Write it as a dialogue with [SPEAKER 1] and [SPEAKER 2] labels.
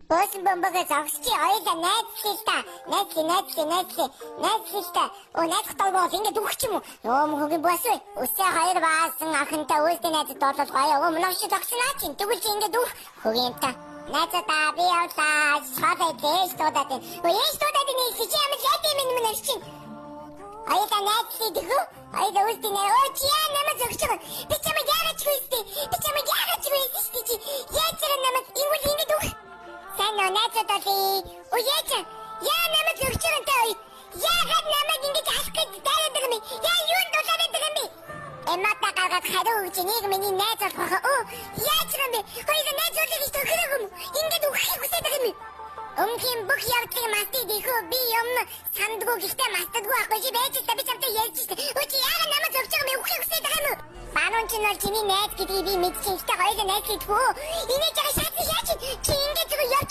[SPEAKER 1] Бөөсөн бомбогоос огсчи ойлаа найзлаа. Найзлаа. Найзтай бол ингэж үхчих юм уу? Ёо мөгийн босоо. Өсөө хоёр баасан ахантай өөсдөө найзад болоод гоё. Мөнөш тогснаа чинь тэгвэл чи ингэж үх. Хөгийнтэй. Найзаа би явлаа. Шаадаа дэстодад. Өөстодад нэг чи ямар яд юм мөнөш чинь. Айда найзлаа дэгүү. Айда өөсдөө чи намайг зогсоо. Би чамайг яагаад чүйстэй. Чи яаж намайг ингэж үх. Сайн найзуудаа яагаад намайг зөвчөрөнтэй яагаад намайг ингэж алах гэж дайраад байгаа юм юунд дулаад байгаа юм эмаата гаргаад хариу өгч нэг миний найз болох яаж юм бэ хоёул найзуудыг гэж төгрөг юм ингэж үхэх хүсэж байгаа юм өмгийн бүх явдлыг мастыг ихөө би юм сандгүй гэхдээ мастдаггүй ахгүй чи байж та би чамтай ярьж штэ чи яагаад намайг зөвчөрөх юм үхэх хүсэж байгаа юм Банон ч нэр чиний найз гэдгийг би мэдчихсэн. Хоёул найз гэдгүү. Инээж байгаа шатны яач чи ингэж явж